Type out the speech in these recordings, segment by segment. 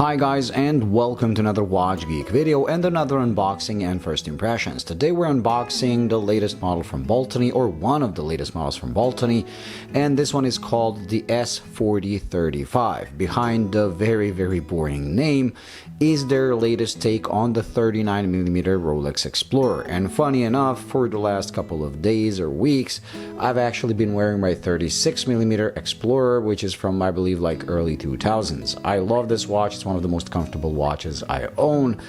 Hi guys, and welcome to another Watch Geek video and another unboxing and first impressions. Today we're unboxing the latest model from Baltany, or one of the latest models from Baltany, and this one is called the S4035. Behind the very boring name is their latest take on the 39mm Rolex Explorer. And funny enough, for the last couple of days or weeks, I've actually been wearing my 36mm Explorer, which is from, I believe, like early 2000s. I love this watch. It's one of the most comfortable watches I own,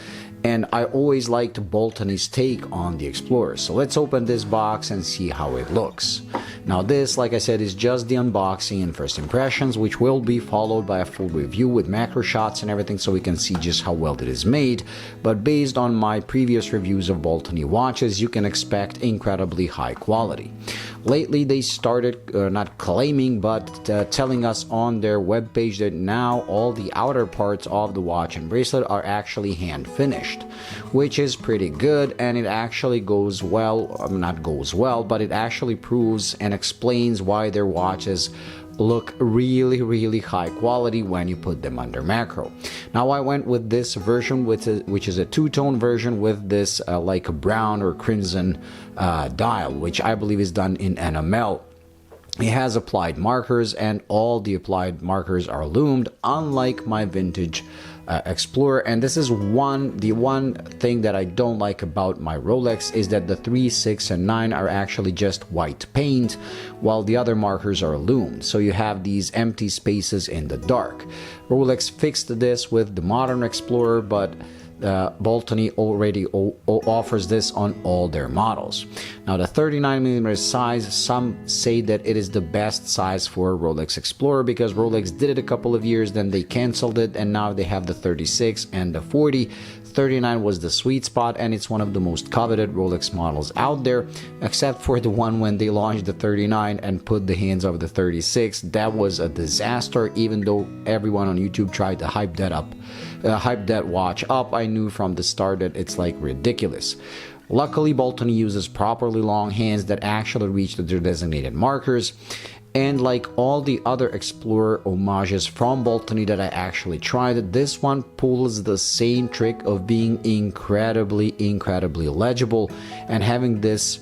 and I always liked Baltany's take on the Explorer. So let's open this box and see how it looks. Now this, like I said, is just the unboxing and first impressions, which will be followed by a full review with macro shots and everything, so we can see just how well it is made. But based on my previous reviews of Baltany watches, you can expect incredibly high quality. Lately they started not claiming, but telling us on their webpage that now all the outer parts of the watch and bracelet are actually hand finished, which is pretty good, and it actually goes well, not goes well, but it actually proves and explains why their watches look really high quality when you put them under macro. Now I went with this version, which is a two-tone version with this like a brown or crimson dial, which I believe is done in enamel. It has applied markers, and all the applied markers are lumed, unlike my vintage Explorer. And this is the one thing that I don't like about my Rolex, is that the 3, 6, and 9 are actually just white paint, while the other markers are lumed. So you have these empty spaces in the dark. Rolex fixed this with the modern Explorer, but Baltany already offers this on all their models. Now the 39mm size, some say that it is the best size for Rolex Explorer, because Rolex did it a couple of years, then they canceled it, and now they have the 36 and the 40. 39 was the sweet spot, and it's one of the most coveted Rolex models out there, except for the one when they launched the 39 and put the hands of the 36. That was a disaster, even though everyone on YouTube tried to hype that watch up. I knew from the start that it's like ridiculous. Luckily, Baltany uses properly long hands that actually reach their designated markers. And like all the other Explorer homages from Baltany that I actually tried, this one pulls the same trick of being incredibly legible, and having this,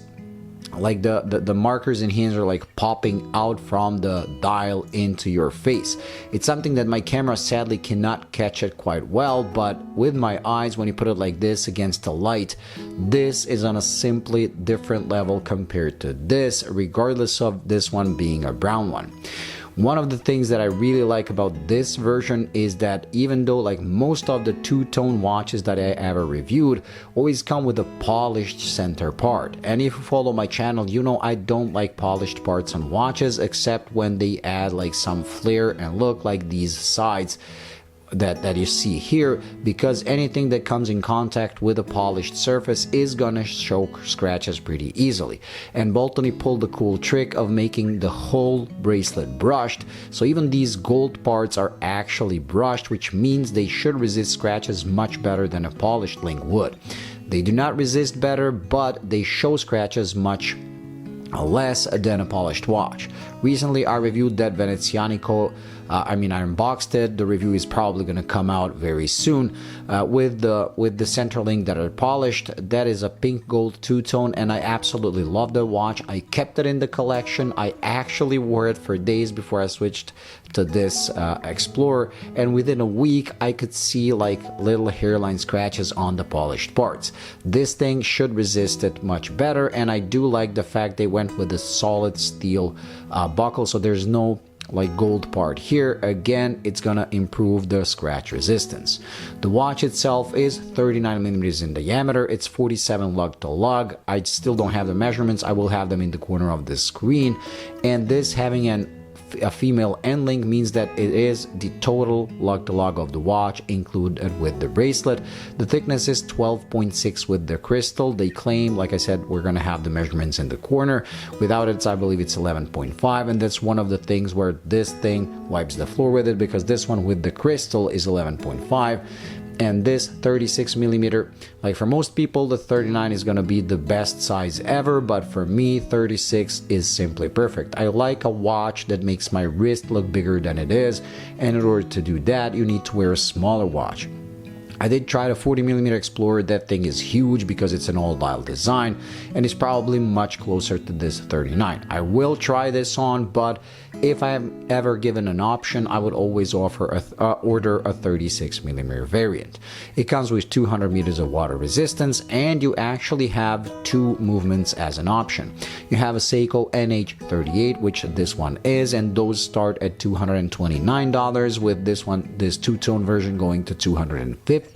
like the markers and hands are like popping out from the dial into your face. It's something that my camera sadly cannot catch it quite well, but with my eyes, when you put it like this against the light, this is on a simply different level compared to this, regardless of this one being a brown one. One of the things that I really like about this version is that even though like most of the two-tone watches that I ever reviewed always come with a polished center part, and if you follow my channel, you know I don't like polished parts on watches, except when they add like some flair and look, like these sides that you see here, because anything that comes in contact with a polished surface is gonna show scratches pretty easily. And Baltany pulled the cool trick of making the whole bracelet brushed, so even these gold parts are actually brushed, which means they should resist scratches much better than a polished link would. They do not resist better, but they show scratches much less than a polished watch. Recently I reviewed that Venezianico, I unboxed it. The review is probably going to come out very soon, with the center link that are polished. That is a pink gold two-tone, and I absolutely love the watch. I kept it in the collection. I actually wore it for days before I switched to this Explorer, and within a week I could see like little hairline scratches on the polished parts. This thing should resist it much better, and I do like the fact they went with a solid steel buckle, so there's no like gold part here. Again, it's gonna improve the scratch resistance. The watch itself is 39mm in diameter. It's 47 lug to lug. I still don't have the measurements. I will have them in the corner of the screen. And this having a female end link means that it is the total lug to lug of the watch, included with the bracelet. The thickness is 12.6 with the crystal. They claim, like I said, we're gonna have the measurements in the corner. Without it, I believe it's 11.5, and that's one of the things where this thing wipes the floor with it, because this one with the crystal is 11.5. And this 36 millimeter, like for most people, the 39 is gonna be the best size ever, but for me, 36 is simply perfect. I like a watch that makes my wrist look bigger than it is, and in order to do that, you need to wear a smaller watch. I did try the 40mm Explorer. That thing is huge because it's an all-dial design, and it's probably much closer to this 39. I will try this on, but if I am ever given an option, I would always order a 36mm variant. It comes with 200 meters of water resistance, and you actually have two movements as an option. You have a Seiko NH38, which this one is, and those start at $229, with this two-tone version going to $250.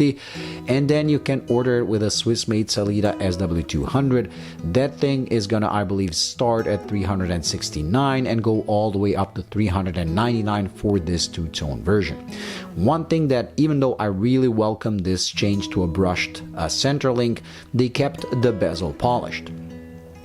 And then you can order it with a Swiss-made Sellita SW200. That thing is gonna, I believe, start at $369 and go all the way up to $399 for this two-tone version. One thing that, even though I really welcome this change to a brushed center link, they kept the bezel polished.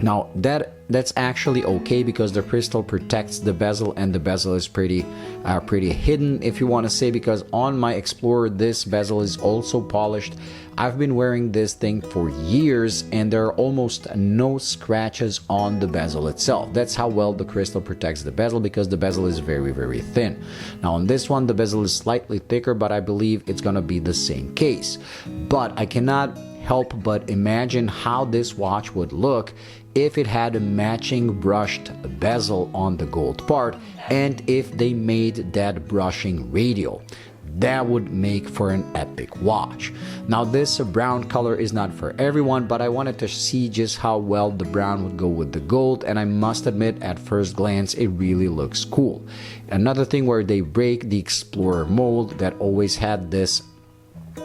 Now that's actually okay because the crystal protects the bezel, and the bezel is pretty hidden, if you want to say, because on my Explorer this bezel is also polished. I've been wearing this thing for years and there are almost no scratches on the bezel itself. That's how well the crystal protects the bezel, because the bezel is very thin. Now on this one the bezel is slightly thicker, but I believe it's gonna be the same case. But I cannot help but imagine how this watch would look if it had a matching brushed bezel on the gold part, and if they made that brushing radial. That would make for an epic watch. Now this brown color is not for everyone, but I wanted to see just how well the brown would go with the gold, and I must admit at first glance it really looks cool. Another thing where they break the Explorer mold that always had this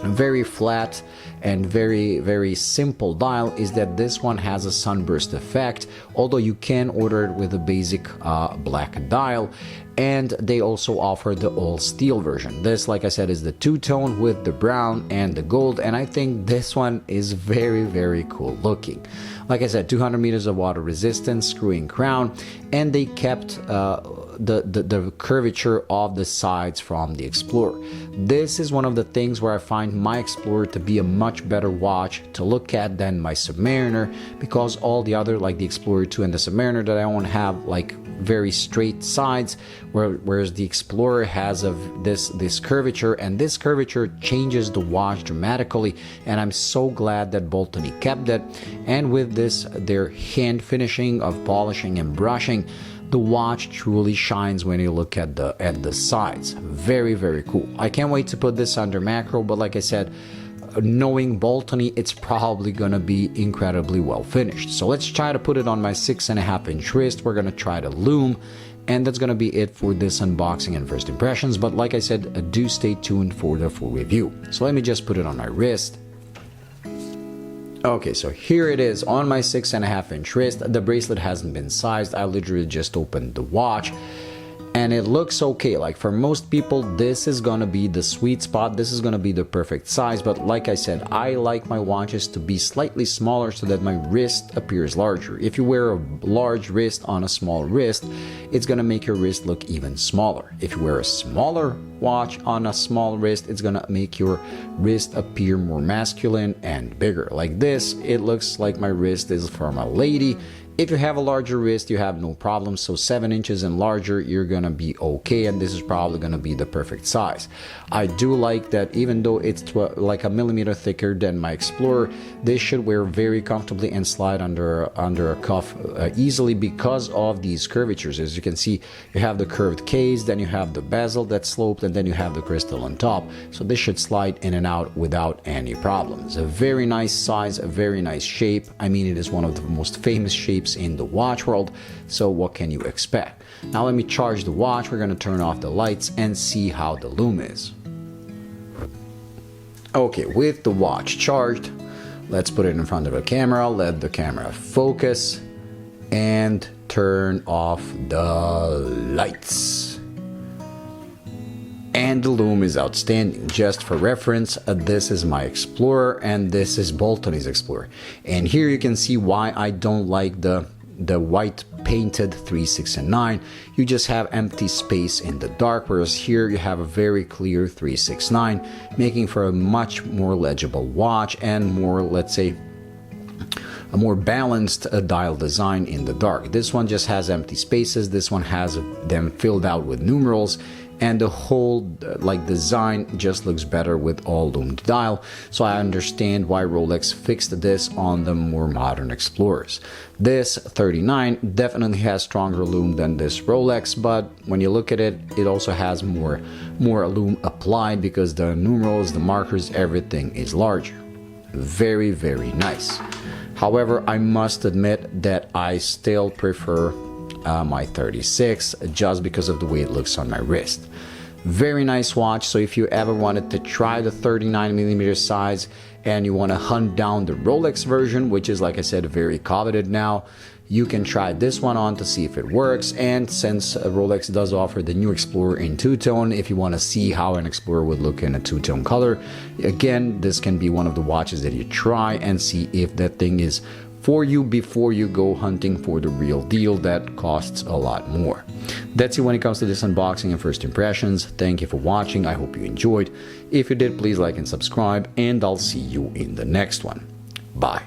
very flat and very simple dial is that this one has a sunburst effect, although you can order it with a basic black dial. And they also offer the all steel version. This, like I said, is the two-tone with the brown and the gold, and I think this one is very cool looking. Like I said, 200 meters of water resistance, screw-in crown, and they kept the curvature of the sides from the Explorer. This is one of the things where I find my Explorer to be a much better watch to look at than my Submariner, because all the other, like the Explorer 2 and the Submariner that I own, have like very straight sides, whereas the Explorer has this curvature, and this curvature changes the watch dramatically, and I'm so glad that Baltany kept that. And with this, their hand finishing of polishing and brushing, the watch truly shines when you look at the sides. Very cool. I can't wait to put this under macro, but like I said, knowing Baltany, it's probably gonna be incredibly well finished. So let's try to put it on my 6.5-inch wrist. We're gonna try the Lume, and that's gonna be it for this unboxing and first impressions. But like I said, do stay tuned for the full review. So let me just put it on my wrist. Okay, so here it is on my 6.5-inch wrist. The bracelet hasn't been sized. I literally just opened the watch, and it looks okay. Like for most people, this is gonna be the sweet spot. This is gonna be the perfect size. But like I said, I like my watches to be slightly smaller so that my wrist appears larger. If you wear a large wrist on a small wrist, it's gonna make your wrist look even smaller. If you wear a smaller watch on a small wrist, it's gonna make your wrist appear more masculine and bigger. Like this, it looks like my wrist is from a lady. If you have a larger wrist, you have no problem. So 7 inches and larger, you're gonna be okay, and this is probably gonna be the perfect size. I do like that even though it's like a millimeter thicker than my Explorer, this should wear very comfortably and slide under a cuff easily because of these curvatures. As you can see, you have the curved case, then you have the bezel that's sloped, and then you have the crystal on top. So this should slide in and out without any problems. A very nice size, a very nice shape. I mean, it is one of the most famous shapes in the watch world, so what can you expect? Now let me charge the watch. We're gonna turn off the lights and see how the Lume is. Okay, with the watch charged, let's put it in front of the camera, let the camera focus, and turn off the lights. And the Lume is outstanding. Just for reference, this is my Explorer and this is Baltany's Explorer. And here you can see why I don't like the white painted 3, 6, and 9. You just have empty space in the dark, whereas here you have a very clear 3, 6, 9, making for a much more legible watch and more, let's say, a more balanced dial design in the dark. This one just has empty spaces, this one has them filled out with numerals, and the whole like design just looks better with all lumed dial. So I understand why Rolex fixed this on the more modern Explorers. This 39 definitely has stronger lume than this Rolex, but when you look at it, it also has more lume applied because the numerals, the markers, everything is larger. Very, very nice. However, I must admit that I still prefer my 36 just because of the way it looks on my wrist. Very nice watch. So if you ever wanted to try the 39mm size and you want to hunt down the Rolex version, which is, like I said, very coveted now, you can try this one on to see if it works. And since Rolex does offer the new Explorer in two-tone, if you want to see how an Explorer would look in a two-tone color, again, this can be one of the watches that you try and see if that thing is for you before you go hunting for the real deal that costs a lot more. That's it when it comes to this unboxing and first impressions. Thank you for watching. I hope you enjoyed. If you did, please like and subscribe, and I'll see you in the next one. Bye.